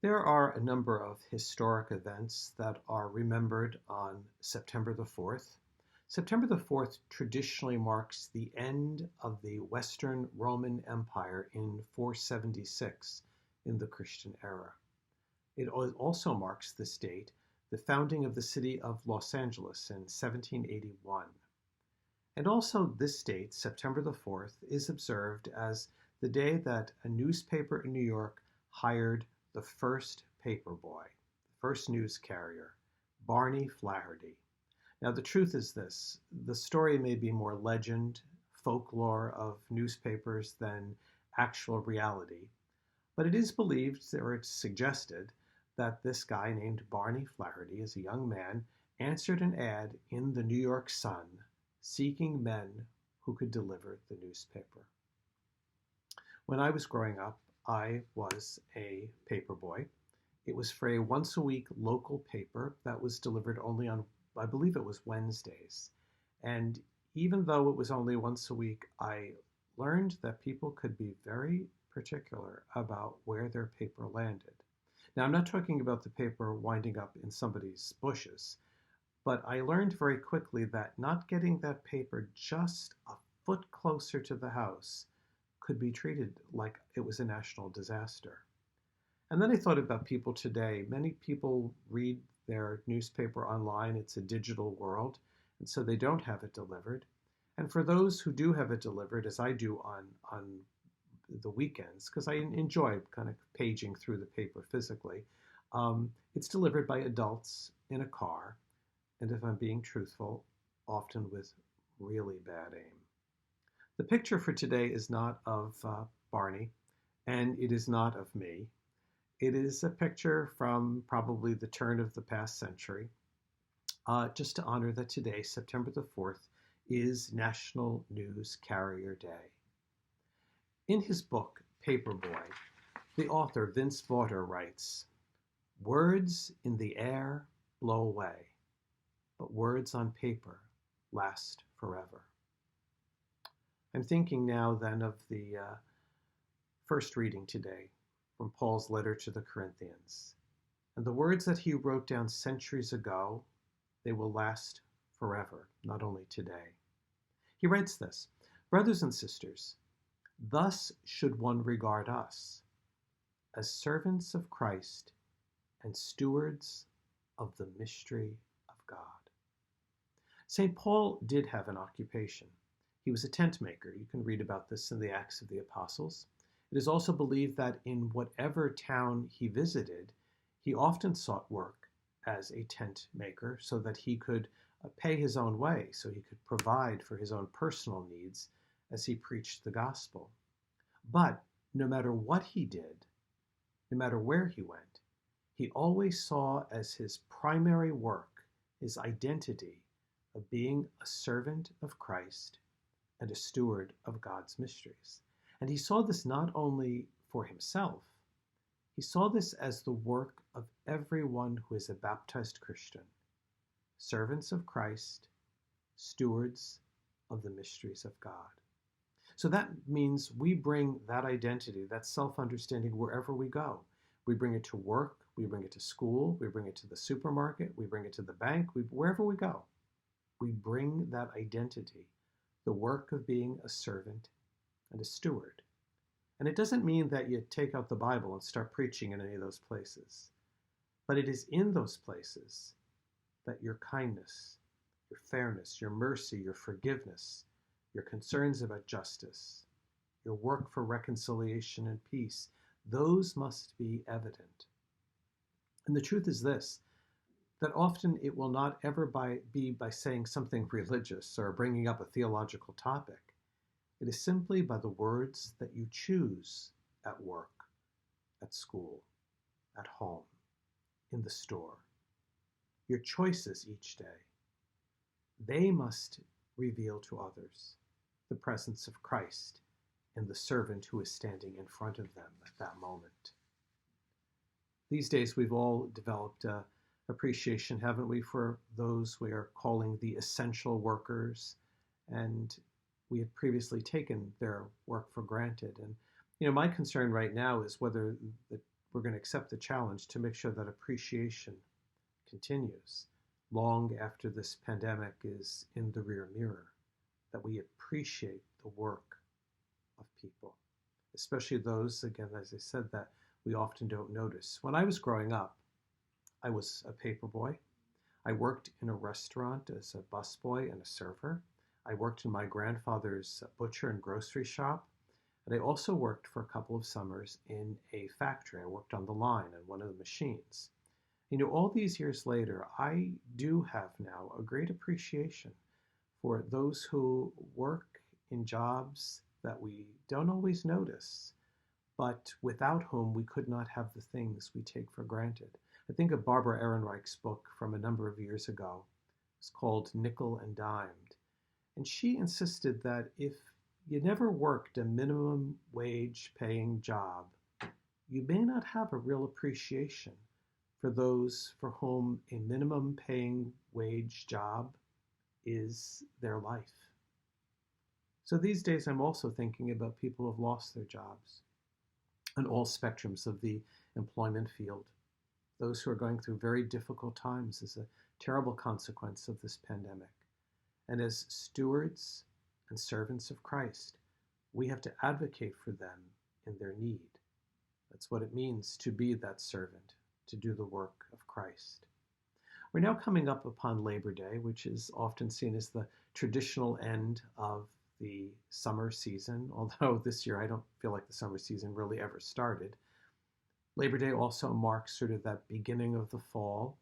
There are a number of historic events that are remembered on September the 4th. September the 4th traditionally marks the end of the Western Roman Empire in 476 in the Christian era. It also marks this date the founding of the city of Los Angeles in 1781. And also this date, September the 4th, is observed as the day that a newspaper in New York hired the first paper boy, the first news carrier, Barney Flaherty. Now the truth is this, the story may be more legend, folklore of newspapers than actual reality, but it is believed, or it's suggested, that this guy named Barney Flaherty, as a young man, answered an ad in the New York Sun seeking men who could deliver the newspaper. When I was growing up, I was a paper boy. It was for a once-a-week local paper that was delivered only on, I believe it was Wednesdays. And even though it was only once a week, I learned that people could be very particular about where their paper landed. Now, I'm not talking about the paper winding up in somebody's bushes, but I learned very quickly that not getting that paper just a foot closer to the house could be treated like it was a national disaster. And then I thought about people today. Many people read their newspaper online. It's a digital world, and so they don't have it delivered. And for those who do have it delivered, as I do on the weekends, because I enjoy kind of paging through the paper physically, it's delivered by adults in a car, and if I'm being truthful, often with really bad aim. The picture for today is not of Barney, and it is not of me. It is a picture from probably the turn of the past century, just to honor that today, September the 4th, is National News Carrier Day. In his book, Paperboy, the author, Vince Vaughter, writes, "Words in the air blow away, but words on paper last forever." I'm thinking now then of the first reading today from Paul's letter to the Corinthians. And the words that he wrote down centuries ago, they will last forever, not only today. He writes this, "Brothers and sisters, thus should one regard us, as servants of Christ and stewards of the mystery of God." St. Paul did have an occupation. He was a tent maker. You can read about this in the Acts of the Apostles. It is also believed that in whatever town he visited, he often sought work as a tent maker so that he could pay his own way, so he could provide for his own personal needs as he preached the gospel. But no matter what he did, no matter where he went, he always saw as his primary work, his identity of being a servant of Christ and a steward of God's mysteries. And he saw this not only for himself, he saw this as the work of everyone who is a baptized Christian, servants of Christ, stewards of the mysteries of God. So that means we bring that identity, that self-understanding wherever we go. We bring it to work, we bring it to school, we bring it to the supermarket, we bring it to the bank, wherever we go. We bring that identity, the work of being a servant and a steward. And it doesn't mean that you take out the Bible and start preaching in any of those places. But it is in those places that your kindness, your fairness, your mercy, your forgiveness, your concerns about justice, your work for reconciliation and peace, those must be evident. And the truth is this, that often it will not ever be by saying something religious or bringing up a theological topic. It is simply by the words that you choose at work, at school, at home, in the store. Your choices each day, they must reveal to others the presence of Christ and the servant who is standing in front of them at that moment. These days we've all developed appreciation, haven't we, for those we are calling the essential workers, and we had previously taken their work for granted. And my concern right now is whether we're going to accept the challenge to make sure that appreciation continues long after this pandemic is in the rear mirror, that we appreciate the work of people, especially those, again, as I said, that we often don't notice. When I was growing up, I was a paperboy. I worked in a restaurant as a busboy and a server. I worked in my grandfather's butcher and grocery shop. And I also worked for a couple of summers in a factory. I worked on the line on one of the machines. All these years later, I do have now a great appreciation for those who work in jobs that we don't always notice, but without whom we could not have the things we take for granted. I think of Barbara Ehrenreich's book from a number of years ago. It's called Nickel and Dimed. And she insisted that if you never worked a minimum wage paying job, you may not have a real appreciation for those for whom a minimum paying wage job is their life. So these days I'm also thinking about people who have lost their jobs on all spectrums of the employment field. Those who are going through very difficult times as a terrible consequence of this pandemic. And as stewards and servants of Christ, we have to advocate for them in their need. That's what it means to be that servant, to do the work of Christ. We're now coming up upon Labor Day, which is often seen as the traditional end of the summer season, although this year I don't feel like the summer season really ever started. Labor Day also marks sort of that beginning of the fall,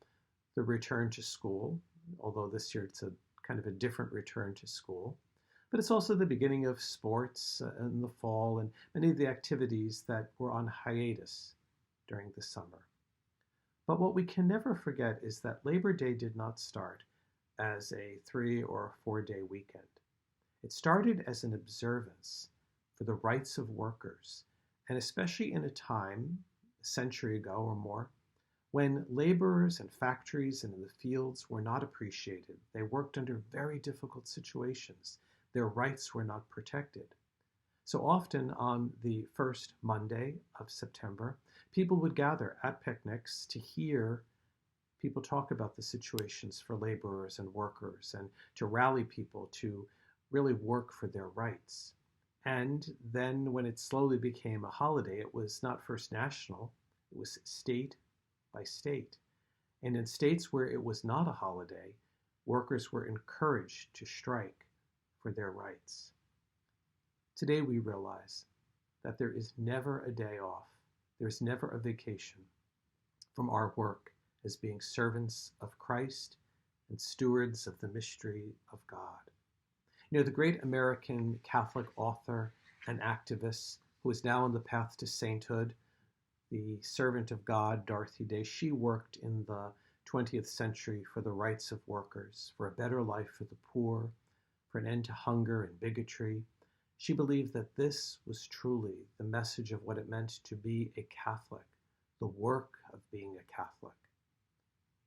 the return to school, although this year it's a kind of a different return to school. But it's also the beginning of sports in the fall and many of the activities that were on hiatus during the summer. But what we can never forget is that Labor Day did not start as a 3 or 4 day weekend. It started as an observance for the rights of workers, and especially in a time, a century ago or more, when laborers and factories and in the fields were not appreciated. They worked under very difficult situations. Their rights were not protected. So often on the first Monday of September, people would gather at picnics to hear people talk about the situations for laborers and workers and to rally people to really work for their rights. And then when it slowly became a holiday, it was not first national, it was state by state. And in states where it was not a holiday, workers were encouraged to strike for their rights. Today we realize that there is never a day off, there's never a vacation from our work as being servants of Christ and stewards of the mystery of God. The great American Catholic author and activist who is now on the path to sainthood, the servant of God, Dorothy Day, she worked in the 20th century for the rights of workers, for a better life for the poor, for an end to hunger and bigotry. She believed that this was truly the message of what it meant to be a Catholic, the work of being a Catholic.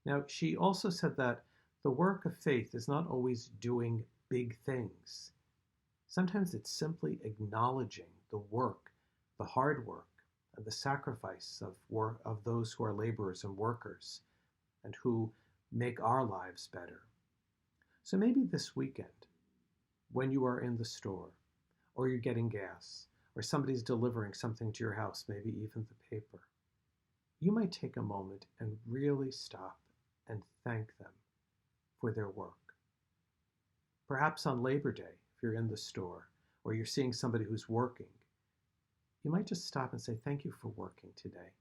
Now, she also said that the work of faith is not always doing big things. Sometimes it's simply acknowledging the work, the hard work, and the sacrifice of those who are laborers and workers and who make our lives better. So maybe this weekend, when you are in the store, or you're getting gas, or somebody's delivering something to your house, maybe even the paper, you might take a moment and really stop and thank them for their work. Perhaps on Labor Day, if you're in the store, or you're seeing somebody who's working, you might just stop and say, thank you for working today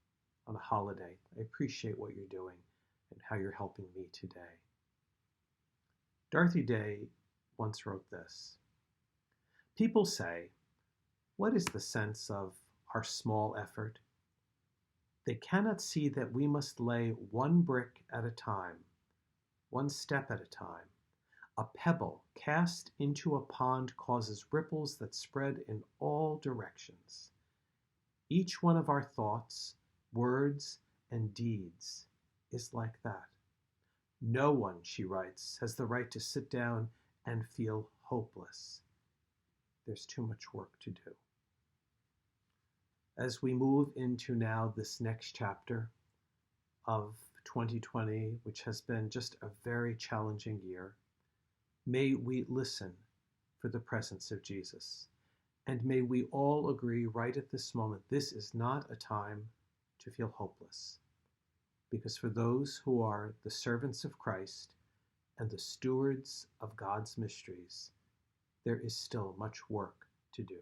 on a holiday. I appreciate what you're doing and how you're helping me today. Dorothy Day once wrote this: people say, what is the sense of our small effort? They cannot see that we must lay one brick at a time, one step at a time. A pebble cast into a pond causes ripples that spread in all directions. Each one of our thoughts, words, and deeds is like that. No one, she writes, has the right to sit down and feel hopeless. There's too much work to do. As we move into now this next chapter of 2020, which has been just a very challenging year, may we listen for the presence of Jesus. And may we all agree right at this moment, this is not a time to feel hopeless. Because for those who are the servants of Christ and the stewards of God's mysteries, there is still much work to do.